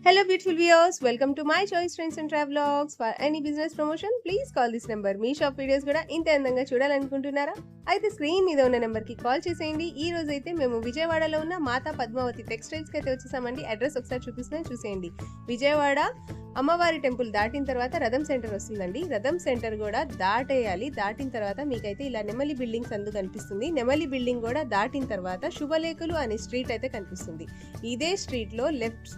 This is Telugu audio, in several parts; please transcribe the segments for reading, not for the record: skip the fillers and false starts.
Hello beautiful viewers, welcome to my choice trends and travelogs. For any business promotion, please call this number. Me shop videos కూడా ఇంత అందంగా చూడాలనుకుంటున్నారా? అయితే స్క్రీన్ మీద ఉన్న నెంబర్ కి కాల్ చేసేయండి. ఈ రోజు అయితే మేము విజయవాడలో ఉన్న మాతా పద్మావతి టెక్స్టైల్స్ కి అయితే వచ్చేసామండి. అడ్రస్ ఒకసారి చూపిస్తున్నాను చూసేయండి. విజయవాడ అమ్మవారి టెంపుల్ దాటిన తర్వాత రథం సెంటర్ వస్తుందండి. రథం సెంటర్ కూడా దాటేయాలి. దాటిన తర్వాత మీకైతే ఇలా నెమలి బిల్డింగ్స్ అందు కనిపిస్తుంది. నెమలి బిల్డింగ్ కూడా దాటిన తర్వాత శుభలేఖలు అనే స్ట్రీట్ అయితే కనిపిస్తుంది. ఇదే స్ట్రీట్ లో లెఫ్ట్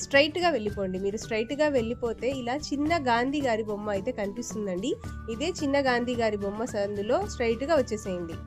స్ట్రైట్ గా వెళ్ళిపోండి. మీరు స్ట్రైట్ గా వెళ్ళిపోతే ఇలా చిన్న గాంధీ గారి బొమ్మ అయితే కనిపిస్తుందండి. ఇదే చిన్న గాంధీ గారి బొమ్మ సందులో స్ట్రైట్ గా వచ్చేసేయండి.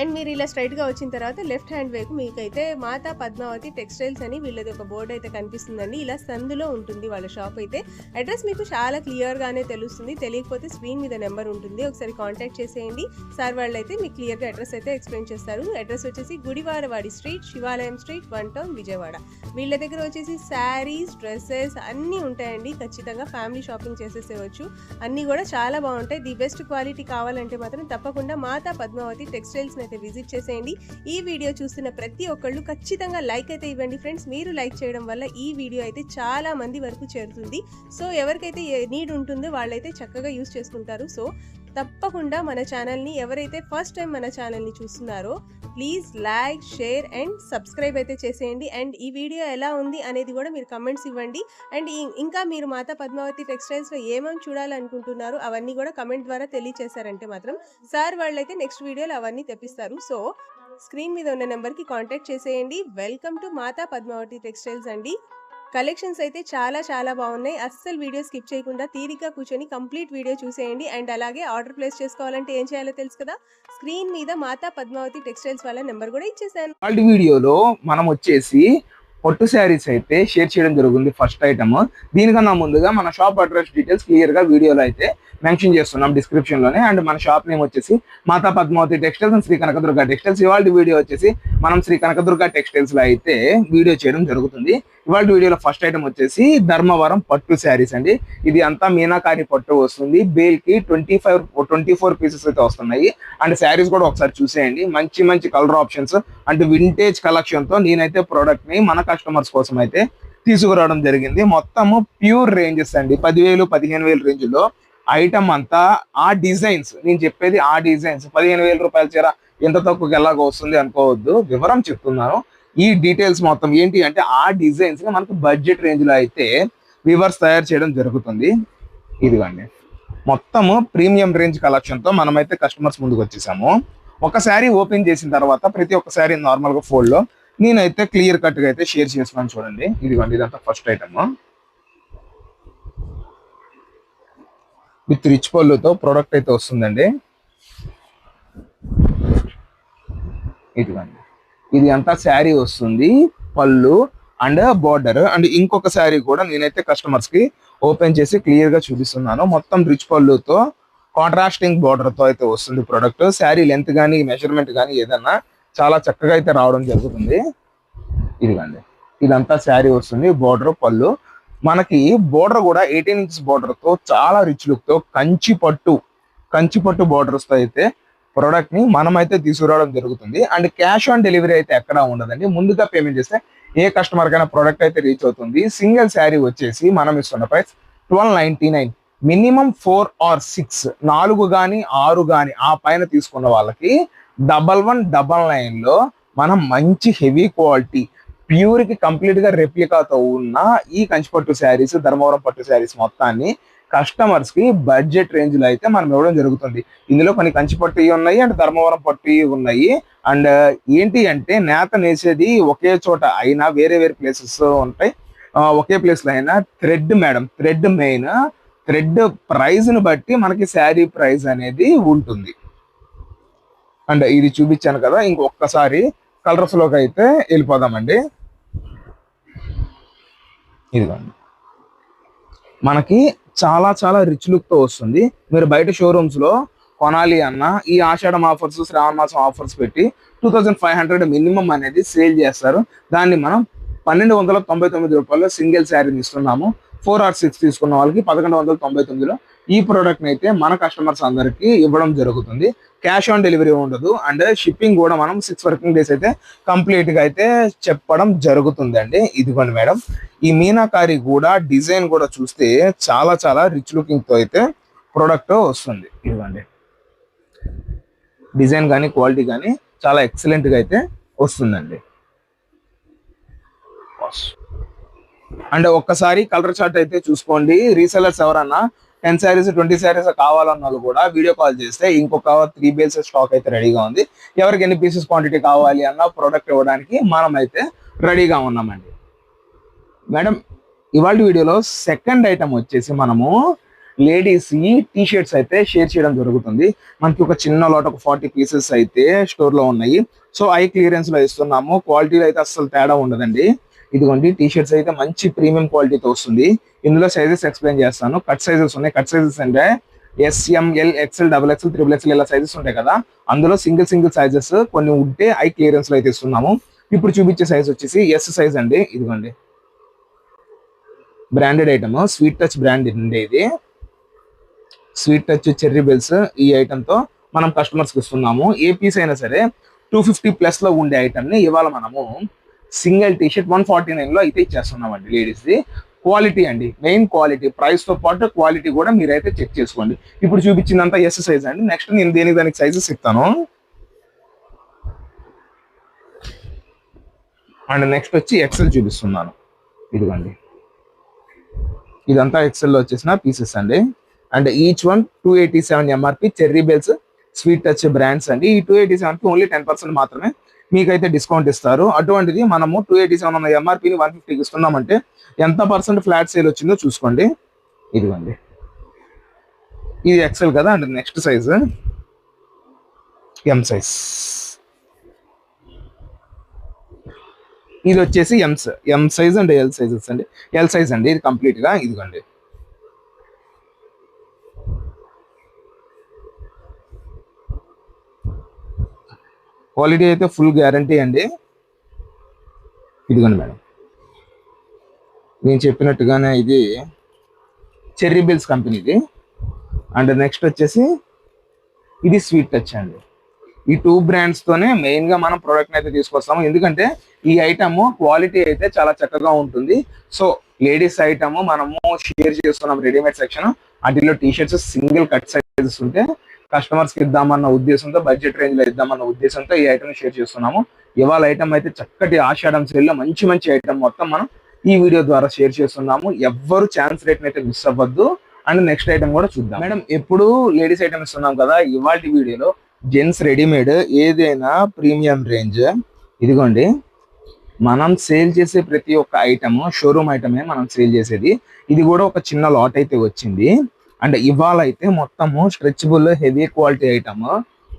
అండ్ మీరు ఇలా స్ట్రైట్ గా వచ్చిన తర్వాత లెఫ్ట్ హ్యాండ్ వైపు మీకైతే మాతా పద్మావతి టెక్స్టైల్స్ అని వీళ్ళది ఒక బోర్డు అయితే కనిపిస్తుందండి. ఇలా సందులో ఉంటుంది వాళ్ళ షాప్ అయితే. అడ్రస్ మీకు చాలా క్లియర్ గానే తెలుస్తుంది. తెలియకపోతే స్క్రీన్ మీద నెంబర్ ఉంటుంది, ఒకసారి కాంటాక్ట్ చేసేయండి. సార్ వాళ్ళు అయితే మీకు క్లియర్ గా అడ్రస్ అయితే ఎక్స్ప్లెయిన్ చేస్తారు. అడ్రస్ వచ్చేసి గుడివారవాడి స్ట్రీట్, శివాలయం స్ట్రీట్, 1 టౌన్, విజయవాడ. వీళ్ళ దగ్గర వచ్చేసి శారీస్, డ్రెస్సెస్ అన్నీ ఉంటాయండి. ఖచ్చితంగా ఫ్యామిలీ షాపింగ్ చేసేసేవచ్చు. అన్నీ కూడా చాలా బాగుంటాయి. ది బెస్ట్ క్వాలిటీ కావాలంటే మాత్రం తప్పకుండా మాతా పద్మావతి టెక్స్టైల్స్ అయితే విజిట్ చేసేయండి. ఈ వీడియో చూస్తున్న ప్రతి ఒక్కళ్ళు ఖచ్చితంగా లైక్ అయితే ఇవ్వండి ఫ్రెండ్స్. మీరు లైక్ చేయడం వల్ల ఈ వీడియో అయితే చాలా మంది వరకు చేరుతుంది. సో ఎవరికైతే నీడ్ ఉంటుందో వాళ్ళైతే చక్కగా యూస్ చేసుకుంటారు. సో తప్పకుండా మన ఛానల్ని ఎవరైతే ఫస్ట్ టైం మన ఛానల్ని చూస్తున్నారో please like, share and subscribe అయితే చేసేయండి. అండ్ ఈ వీడియో ఎలా ఉంది అనేది కూడా మీరు కమెంట్స్ ఇవ్వండి. అండ్ ఇంకా మీరు మాతా పద్మావతి టెక్స్టైల్స్లో ఏమేమి చూడాలనుకుంటున్నారో అవన్నీ కూడా కమెంట్ ద్వారా తెలియచేశారంటే మాత్రం సార్ వాళ్ళైతే నెక్స్ట్ వీడియోలో అవన్నీ తెప్పిస్తారు. సో స్క్రీన్ మీద ఉన్న నెంబర్కి కాంటాక్ట్ చేసేయండి. Welcome to Mata Padmavati textiles అండి. కలెక్షన్స్ అయితే చాలా చాలా బాగున్నాయి. అస్సలు వీడియో స్కిప్ చేయకుండా తీరిగ్గా కూర్చొని కంప్లీట్ వీడియో చూసేయండి. అండ్ అలాగే ఆర్డర్ ప్లేస్ చేసుకోవాలంటే ఏం చేయాలో తెలుసు కదా, స్క్రీన్ మీద మాతా పద్మావతి టెక్స్టైల్స్ వాళ్ళ నెంబర్ కూడా ఇచ్చేసాను. ఈ వీడియోలో మనం వచ్చేసి పట్టు శారీస్ అయితే షేర్ చేయడం జరుగుతుంది. First item. దీనికన్నా ముందుగా మన షాప్ అడ్రస్ డీటెయిల్స్ క్లియర్ గా వీడియోలో అయితే మెన్షన్ చేస్తున్నాం డిస్క్రిప్షన్ లోనే. అండ్ మన షాప్ నేమ్ వచ్చేసి Mata Padmavati textiles and Shri Kanakadurga textiles. ఇవాళ వీడియో వచ్చేసి మనం శ్రీ కనకదుర్గ టెక్స్టైల్స్ లో అయితే వీడియో చేయడం జరుగుతుంది. ఇవాళ వీడియోలో ఫస్ట్ ఐటమ్ వచ్చేసి ధర్మవరం పట్టు శారీస్ అండి. ఇది అంతా మీనాకారి పట్టు వస్తుంది. బేల్ కి 24 పీసెస్ అయితే వస్తున్నాయి. అండ్ శారీస్ కూడా ఒకసారి చూసేయండి. మంచి మంచి కలర్ ఆప్షన్స్ అంటే వింటేజ్ కలెక్షన్ తో నేనైతే ప్రోడక్ట్ ని మన కస్టమర్స్ కోసం అయితే తీసుకురావడం జరిగింది. మొత్తము ప్యూర్ రేంజెస్ అండి. 10,000 15,000 రేంజ్ లో ఐటమ్ అంతా. ఆ డిజైన్స్ నేను చెప్పేది ఆ డిజైన్స్ 15,000 రూపాయల చీర ఎంత తక్కువకి ఎలాగ వస్తుంది అనుకోవద్దు. వివరం చెప్తున్నాను. ఈ డీటెయిల్స్ మొత్తం ఏంటి అంటే ఆ డిజైన్స్ మనకు బడ్జెట్ రేంజ్ లో అయితే వీవర్స్ తయారు చేయడం జరుగుతుంది. ఇదిగోండి మొత్తము ప్రీమియం రేంజ్ కలెక్షన్ తో మనమైతే కస్టమర్స్ ముందుకు వచ్చేసాము. ఒక శారీ ఓపెన్ చేసిన తర్వాత ప్రతి ఒక్క శారీ నార్మల్ గా ఫోల్డ్ లో నేనైతే క్లియర్ కట్ గా అయితే షేర్ చేస్తున్నాను. చూడండి ఇదిగోండి ఇదంతా ఫస్ట్ ఐటమ్ విత్ రిచ్ పళ్ళుతో ప్రోడక్ట్ అయితే వస్తుందండి. ఇదిగోండి ఇది అంతా శారీ వస్తుంది, పళ్ళు అండ్ బార్డర్. అండ్ ఇంకొక శారీ కూడా నేనైతే కస్టమర్స్ కి ఓపెన్ చేసి క్లియర్ గా చూపిస్తున్నాను. మొత్తం రిచ్ పళ్ళుతో కాంట్రాస్టింగ్ బార్డర్ తో అయితే వస్తుంది ప్రోడక్ట్. శారీ లెంత్ కానీ మెజర్మెంట్ కానీ ఏదన్నా చాలా చక్కగా అయితే రావడం జరుగుతుంది. ఇదిగండి ఇదంతా శారీ వస్తుంది, బార్డర్ పళ్ళు. మనకి బోర్డర్ కూడా 18 ఇంచెస్ బోర్డర్ తో చాలా రిచ్ లుక్ తో కంచి పట్టు బోర్డర్స్ తో అయితే ప్రోడక్ట్ ని మనమైతే తీసుకురావడం జరుగుతుంది. అండ్ క్యాష్ ఆన్ డెలివరీ అయితే ఎక్కడా ఉండదండి. ముందుగా పేమెంట్ చేస్తే ఏ కస్టమర్ కైనా ప్రోడక్ట్ అయితే రీచ్ అవుతుంది. సింగిల్ శారీ వచ్చేసి మనం ఇస్తున్న ప్రైస్ 1299. మినిమం 4 or 6 4 కానీ 6 కానీ ఆ పైన తీసుకున్న వాళ్ళకి 1199 లో మనం మంచి హెవీ క్వాలిటీ ప్యూర్ కి కంప్లీట్ గా రెప్లికాతో ఉన్న ఈ కంచిపట్టు శారీస్, ధర్మవరం పట్టు శారీస్ మొత్తాన్ని కస్టమర్స్ కి బడ్జెట్ రేంజ్ లో అయితే మనం ఇవ్వడం జరుగుతుంది. ఇందులో కొన్ని కంచిపట్టు ఉన్నాయి అండ్ ధర్మవరం పట్టు ఉన్నాయి. అండ్ ఏంటి అంటే నేత నేసేది ఒకే చోట అయినా వేరే వేరే ప్లేసెస్ ఉంటాయి. ఒకే ప్లేస్ లో అయినా థ్రెడ్ మెయిన్ థ్రెడ్ ప్రైస్ ని బట్టి మనకి శారీ ప్రైస్ అనేది ఉంటుంది. అండ్ ఇది చూపించాను కదా, ఇంకొకసారి కలర్స్ లోకి అయితే వెళ్ళిపోదామండి. ఇదిగోండి మనకి చాలా చాలా రిచ్ లుక్ తో వస్తుంది. మీరు బయట షోరూమ్స్ లో కొనాలి అన్న ఈ ఆషాఢం ఆఫర్స్, శ్రావణ మాసం ఆఫర్స్ పెట్టి 2500 మినిమం అనేది సేల్ చేస్తారు. దాన్ని మనం 1299 రూపాయలు సింగిల్ శారీని ఇస్తున్నాము. 4 or 6 తీసుకున్న వాళ్ళకి 1199లో ఈ ప్రోడక్ట్ అయితే మన కస్టమర్స్ అందరికి ఇవ్వడం జరుగుతుంది. క్యాష్ ఆన్ డెలివరీ ఉండదు అండ్ షిప్పింగ్ కూడా మనం 6 వర్కింగ్ డేస్ అయితే కంప్లీట్ గా అయితే చెప్పడం జరుగుతుంది అండి. ఇదిగోండి మేడం, ఈ మీనాకారి కూడా డిజైన్ కూడా చూస్తే చాలా చాలా రిచ్ లుకింగ్ తో అయితే ప్రోడక్ట్ వస్తుంది. ఇదిగోండి, డిజైన్ కానీ క్వాలిటీ కానీ చాలా ఎక్సలెంట్ గా అయితే వస్తుందండి. అండ్ ఒక్కసారి కలర్ చార్ట్ అయితే చూసుకోండి. రీసెలర్స్ ఎవరన్నా 10 శారీస్ 20 శారీస్ కావాలన్న వాళ్ళు కూడా వీడియో కాల్ చేస్తే ఇంకొక 3 బేల్స్ స్టాక్ అయితే రెడీగా ఉంది. ఎవరికి ఎన్ని పీసెస్ క్వాంటిటీ కావాలి అన్న ప్రోడక్ట్ ఇవ్వడానికి మనం అయితే రెడీగా ఉన్నామండి. మేడం, ఇవాళ వీడియోలో సెకండ్ ఐటమ్ వచ్చేసి మనము లేడీస్ టీ షర్ట్స్ అయితే షేర్ చేయడం జరుగుతుంది. మనకి ఒక చిన్న లాట్ ఒక 40 పీసెస్ అయితే స్టోర్ లో ఉన్నాయి. సో ఐ క్లియరెన్స్ లో ఇస్తున్నాము. క్వాలిటీలో అయితే అస్సలు తేడా ఉండదండి. ఇదిగోండి, టీ షర్ట్స్ అయితే మంచి ప్రీమియం క్వాలిటీతో వస్తుంది. ఇందులో సైజెస్ ఎక్స్ప్లెయిన్ చేస్తాను. కట్ సైజెస్ ఉన్నాయి. కట్ సైజెస్ అంటే SML, XL, XXL, XXL ఇలా సైజెస్ ఉంటాయి కదా. అందులో సింగిల్ సైజెస్ కొన్ని ఉంటే ఐ క్లియరెన్స్ లో అయితే ఇస్తున్నాము. ఇప్పుడు చూపించే సైజ్ వచ్చేసి S సైజ్ అండి. ఇదిగోండి, branded item, sweet touch brand అండి. ఇది స్వీట్ టచ్ చెర్రీ బెల్స్ ఈ ఐటమ్ తో మనం కస్టమర్స్ కి ఇస్తున్నాము. ఏ పీస్ అయినా సరే 250+ లో ఉండే ఐటమ్ ని ఇవాళ మనము సింగిల్ టీ షర్ట్ 149 లో అయితే ఇచ్చేస్తున్నామండి. లేడీస్ ది క్వాలిటీ అండి, మెయిన్ క్వాలిటీ, ప్రైస్ తో పాటు క్వాలిటీ కూడా మీరైతే చెక్ చేసుకోండి. ఇప్పుడు చూపించిందంతా S సైజ్ అండి. నెక్స్ట్ నేను దానికి సైజెస్ ఇస్తాను. అండ్ నెక్స్ట్ వచ్చి XL చూపిస్తున్నాను. ఇదిగోండి, ఇదంతా XL లో వచ్చేసిన పీసెస్ అండి. And each one 287 MRP cherry bells sweet touch brands అండి. ఈ 287 కి ఓన్లీ 10% మాత్రమే మీకైతే డిస్కౌంట్ ఇస్తారు. అటువంటిది మనము 287 ఉన్న MRPని 150కి ఇస్తున్నామంటే ఎంత పర్సెంట్ ఫ్లాట్ సేల్ వచ్చిందో చూసుకోండి. ఇదిగోండి, ఇది XL కదా. And next size M size. ఇది వచ్చేసి M size and L sizes అండి. L సైజ్ అండి ఇది కంప్లీట్ గా. ఇదిగోండి, క్వాలిటీ అయితే ఫుల్ గ్యారంటీ అండి. ఇదిగోండి మేడం, నేను చెప్పినట్టుగానే ఇది చెర్రీ బెల్స్ కంపెనీది. అండ్ నెక్స్ట్ వచ్చేసి ఇది స్వీట్ టచ్ అండి. ఈ 2 బ్రాండ్స్ తోనే మెయిన్ గా మనం ప్రోడక్ట్ అయితే తీసుకొస్తాము. ఎందుకంటే ఈ ఐటమ్ క్వాలిటీ అయితే చాలా చక్కగా ఉంటుంది. సో లేడీస్ ఐటమ్ మనము షేర్ చేస్తున్నాం రెడీమేడ్ సెక్షన్. వాటిలో T shirts single cut sizes ఉంటే కస్టమర్స్ కి ఇద్దామన్న ఉద్దేశంతో, బడ్జెట్ రేంజ్ లో ఇద్దామన్న ఉద్దేశంతో ఈ ఐటమ్ షేర్ చేస్తున్నాము. ఇవాళ ఐటమ్ అయితే చక్కటి ఆషాఢం సేల్ లో మంచి ఐటమ్ మొత్తం మనం ఈ వీడియో ద్వారా షేర్ చేస్తున్నాము. ఎవ్వరు ఛాన్స్ రేట్ అయితే మిస్ అవ్వద్దు. అండ్ నెక్స్ట్ ఐటమ్ కూడా చూద్దాం. మేడం, ఎప్పుడు లేడీస్ ఐటమ్ ఇస్తున్నాం కదా, ఇవాళ వీడియోలో జెంట్స్ రెడీమేడ్ ఏదైనా ప్రీమియం రేంజ్. ఇదిగోండి, మనం సేల్ చేసే ప్రతి ఒక్క ఐటమ్ షోరూమ్ ఐటమే మనం సేల్ చేసేది. ఇది కూడా ఒక చిన్న లాట్ అయితే వచ్చింది. అండ్ ఇవాళ అయితే మొత్తము stretchable heavy quality item.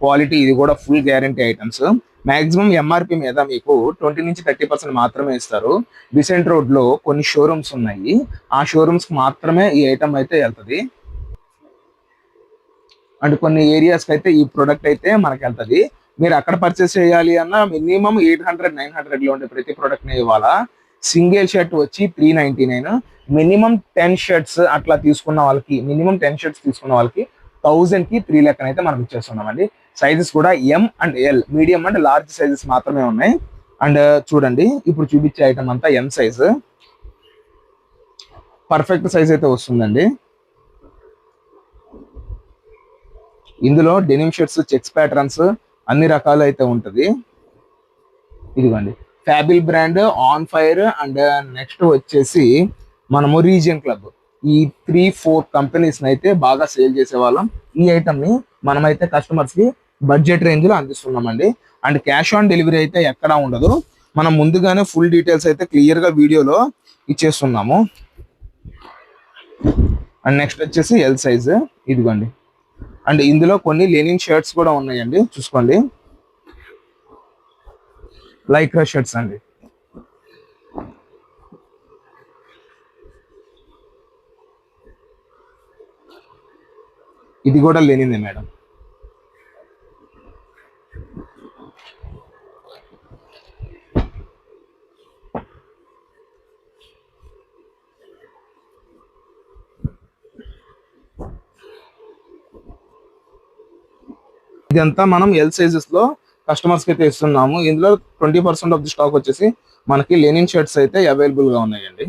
Quality ఇది కూడా full guarantee items. Maximum MRP మీద మీకు 20 నుంచి 30% మాత్రమే ఇస్తారు. బిసెంట్ రోడ్ లో కొన్ని షోరూమ్స్ ఉన్నాయి. ఆ షోరూమ్స్ కి మాత్రమే ఈ ఐటమ్ అయితే వెళ్తుంది. అండ్ కొన్ని ఏరియాస్కి అయితే ఈ ప్రోడక్ట్ అయితే మనకి వెళ్తుంది. మీరు అక్కడ పర్చేస్ చేయాలి అన్న మినిమం 800-900 లో ఉండే ప్రతి ప్రోడక్ట్ ని ఇవాళ సింగిల్ షర్ట్ వచ్చి 399. మినిమం 10 షర్ట్స్ అట్లా తీసుకున్న వాళ్ళకి, మినిమం 10 షర్ట్స్ తీసుకున్న వాళ్ళకి 1000 కి 3 లెక్కన అయితే మనం ఇచ్చేస్తున్నామండి. సైజెస్ కూడా M and L, medium and large sizes మాత్రమే ఉన్నాయి. అండ్ చూడండి, ఇప్పుడు చూపించే ఐటమ్ అంతా M సైజ్, పర్ఫెక్ట్ సైజ్ అయితే వస్తుందండి. ఇందులో డెనిమ్ షర్ట్స్, చెక్స్ ప్యాటర్న్స్ అన్ని రకాలు అయితే ఉంటది. ఇదిగోండి, ఫ్యాబిల్ brand, on fire and next వచ్చేసి మనము రీజియన్ క్లబ్. ఈ 3-4 కంపెనీస్ అయితే బాగా సేల్ చేసే వాళ్ళం. ఈ ఐటమ్ ని మనమైతే కస్టమర్స్ కి బడ్జెట్ రేంజ్ లో అందిస్తున్నామండి. అండ్ క్యాష్ ఆన్ డెలివరీ అయితే ఎక్కడా ఉండదు. మనం ముందుగానే ఫుల్ డీటెయిల్స్ అయితే క్లియర్ గా వీడియోలో ఇచ్చేస్తున్నాము. అండ్ నెక్స్ట్ వచ్చేసి L సైజ్. ఇదిగోండి, అండ్ ఇందులో కొన్ని లెనిన్ షర్ట్స్ కూడా ఉన్నాయండి, చూసుకోండి. లైక్రా షర్ట్స్ అండి. ఇది కూడా లెనిన్ మేడం. ఇదంతా మనం ఎల్ సైజెస్ లో కస్టమర్స్ కి అయితే ఇస్తున్నాము. ఇందులో 20% ఆఫ్ ది స్టాక్ వచ్చేసి మనకి లెనిన్ షర్ట్స్ అయితే అవైలబుల్ గా ఉన్నాయండి.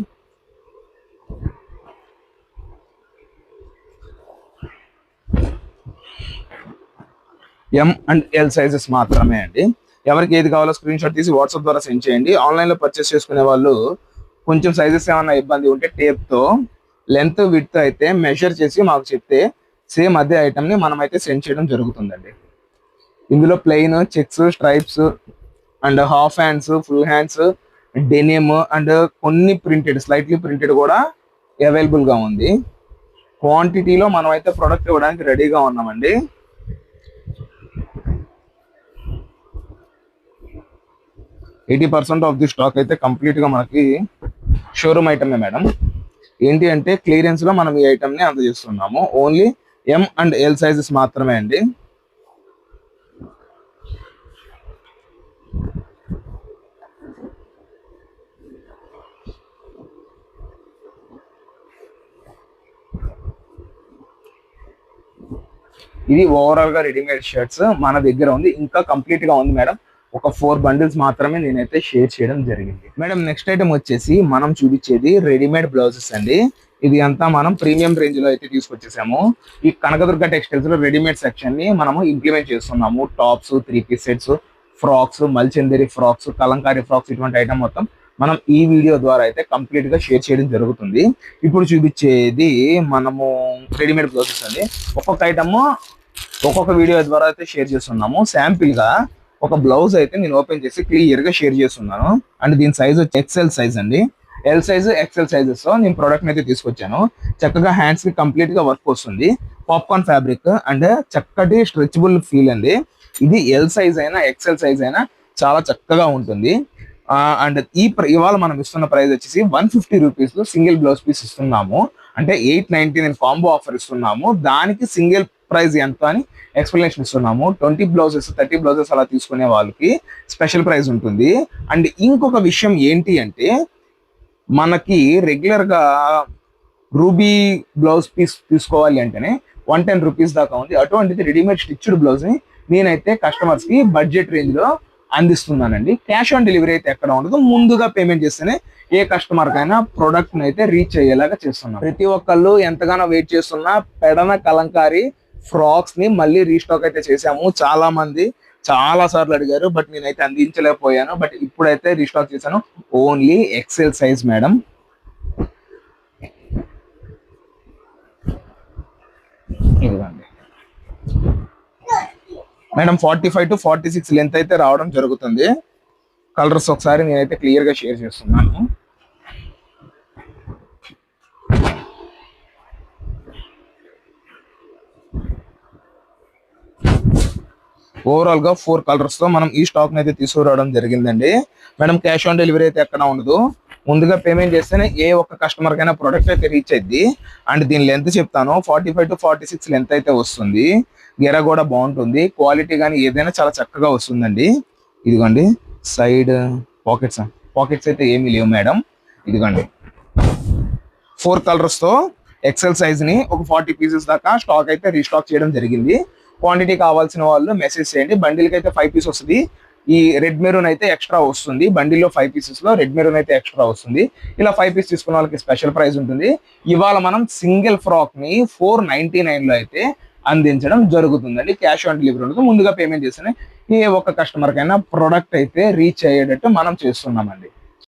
ఎం అండ్ ఎల్ సైజెస్ మాత్రమే అండి. ఎవరికి ఏది కావాలో స్క్రీన్ షాట్ తీసి వాట్సాప్ ద్వారా సెండ్ చేయండి. ఆన్లైన్ లో పర్చేస్ చేసుకునే వాళ్ళు కొంచెం సైజెస్ ఏమన్నా ఇబ్బంది ఉంటే టేప్ తో లెంత్ విడ్త్ అయితే మెజర్ చేసి మాకు చెప్తే సేమ్ అదే ఐటమ్ ని మనం అయితే సెండ్ చేయడం జరుగుతుందండి. ఇందులో plain, checks, stripes and half hands, full hands, denim and కొన్ని ప్రింటెడ్, స్లైట్లీ ప్రింటెడ్ కూడా అవైలబుల్ గా ఉంది. క్వాంటిటీలో మనం అయితే ప్రొడక్ట్ ఇవ్వడానికి రెడీగా ఉన్నామండి. %80 ఆఫ్ ది స్టాక్ అయితే కంప్లీట్ గా మనకి షోరూమ్ ఐటమే మేడం. ఏంటి అంటే క్లియరెన్స్ లో మనం ఈ ఐటమ్ ని అందజేస్తున్నాము. Only M and L sizes మాత్రమే అండి. ఇది ఓవరాల్ గా రెడీమేడ్ షర్ట్స్ మన దగ్గర ఉంది. ఇంకా కంప్లీట్ గా ఉంది మేడం. ఒక 4 బండిల్స్ మాత్రమే నేనైతే షేర్ చేయడం జరిగింది మేడం. నెక్స్ట్ ఐటమ్ వచ్చేసి మనం చూపించేది రెడీమేడ్ బ్లౌజెస్ అండి. ఇది అంతా మనం ప్రీమియం రేంజ్ లో అయితే తీసుకొచ్చేసాము. ఈ కనకదుర్గ టెక్స్టైల్స్ లో రెడీమేడ్ సెక్షన్ ని మనము ఇంప్లిమెంట్ చేస్తున్నాము. టాప్స్, 3 పీస్ సెట్స్, ఫ్రాక్స్, మల్చందేరి ఫ్రాక్స్, కలంకారీ ఫ్రాక్స్, ఇటువంటి ఐటమ్ మొత్తం మనం ఈ వీడియో ద్వారా అయితే కంప్లీట్ గా షేర్ చేయడం జరుగుతుంది. ఇప్పుడు చూపించేది మనము రెడీమేడ్ బ్లౌజెస్ అండి. ఒక్కొక్క ఐటమ్ ఒక్కొక్క వీడియో ద్వారా అయితే షేర్ చేస్తున్నాము. శాంపిల్ గా ఒక బ్లౌజ్ అయితే నేను ఓపెన్ చేసి క్లియర్ గా షేర్ చేస్తున్నాను. అండ్ దీని సైజ్ వచ్చి ఎక్సెల్ సైజ్ అండి. ఎల్ సైజ్, ఎక్సెల్ సైజెస్ లో నేను ప్రోడక్ట్ అయితే తీసుకొచ్చాను. చక్కగా హ్యాండ్స్ కి కంప్లీట్ గా వర్క్ వస్తుంది. పాప్కార్న్ ఫ్యాబ్రిక్ అండ్ చక్కటి స్ట్రెచబుల్ ఫీల్ అండి. ఇది ఎల్ సైజ్ అయినా ఎక్సెల్ సైజ్ అయినా చాలా చక్కగా ఉంటుంది. అండ్ ఇవాళ మనం ఇస్తున్న ప్రైస్ వచ్చేసి 150 రూపీస్ లో సింగిల్ బ్లౌజ్ పీస్ ఇస్తున్నాము. అంటే 899 కాంబో ఆఫర్ ఇస్తున్నాము. దానికి సింగిల్ ప్రైస్ ఎంత అని ఎక్స్ప్లెనేషన్ ఇస్తున్నాము. 20 బ్లౌజెస్, 30 బ్లౌజెస్ అలా తీసుకునే వాళ్ళకి స్పెషల్ ప్రైస్ ఉంటుంది. అండ్ ఇంకొక విషయం ఏంటి అంటే మనకి రెగ్యులర్ గా రూబీ బ్లౌజ్ పీస్ తీసుకోవాలి అంటేనే 110 రూపీస్ దాకా ఉంది. అటువంటిది రెడీమేడ్ స్టిచ్డ్ బ్లౌజ్ ని నేనైతే కస్టమర్స్ కి బడ్జెట్ రేంజ్ లో అందిస్తున్నానండి. క్యాష్ ఆన్ డెలివరీ అయితే ఎక్కడ ఉండదు. ముందుగా పేమెంట్ చేస్తేనే ఏ కస్టమర్ కైనా ప్రొడక్ట్ అయితే రీచ్ అయ్యేలాగా చేస్తున్నాం. ప్రతి ఒక్కళ్ళు ఎంతగానో వెయిట్ చేస్తున్న పెడన కలంకారీ ఫ్రాక్స్ ని మళ్ళీ రీస్టాక్ అయితే చేసాము. చాలా మంది చాలా సార్లు అడిగారు, బట్ నేనైతే అందించలేకపోయాను. బట్ ఇప్పుడైతే రీస్టాక్ చేశాను. Only XL size madam. ఇదిగోండి మేడం. 45 to 46 లెంత్ అయితే రావడం జరుగుతుంది. కలర్స్ ఒకసారి నేనైతే క్లియర్ గా షేర్ చేస్తున్నాను. ఓవరాల్ గా 4 కలర్స్ తో మనం ఈ స్టాక్ అయితే తీసుకురావడం జరిగిందండి మేడం. క్యాష్ ఆన్ డెలివరీ అయితే ఎక్కడ ఉండదు. ముందుగా పేమెంట్ చేస్తేనే ఏ ఒక్క కస్టమర్ కైనా ప్రొడక్ట్ అయితే రీచ్ అయింది. అండ్ దీని లెంత్ చెప్తాను, 45 to 46 లెంత్ అయితే వస్తుంది. గెర కూడా బాగుంటుంది. క్వాలిటీ కానీ ఏదైనా చాలా చక్కగా వస్తుందండి. ఇదిగోండి సైడ్ పాకెట్స్ అయితే ఏమీ లేవు మేడం. ఇదిగోండి 4 కలర్స్ తో ఎక్సెల్ సైజ్ ని ఒక 40 పీసెస్ దాకా స్టాక్ అయితే రీస్టాక్ చేయడం జరిగింది. క్వాంటిటీ కావాల్సిన వాళ్ళు మెసేజ్ చేయండి. బండిల్కి అయితే 5 పీస్ వస్తుంది. ఈ రెడ్ మెరూన్ అయితే ఎక్స్ట్రా వస్తుంది. బండిల్లో 5 పీసెస్ లో రెడ్ మెరూన్ అయితే ఎక్స్ట్రా వస్తుంది. ఇలా 5 పీస్ తీసుకున్న వాళ్ళకి స్పెషల్ ప్రైస్ ఉంటుంది. ఇవాళ మనం సింగిల్ ఫ్రాక్ ని 499 లో అయితే అందించడం జరుగుతుందండి. క్యాష్ ఆన్ డెలివరీ ఉండదు. ముందుగా పేమెంట్ చేస్తేనే ఏ ఒక్క కస్టమర్ కైనా ప్రొడక్ట్ అయితే రీచ్ అయ్యేటట్టు మనం చేస్తున్నామండి.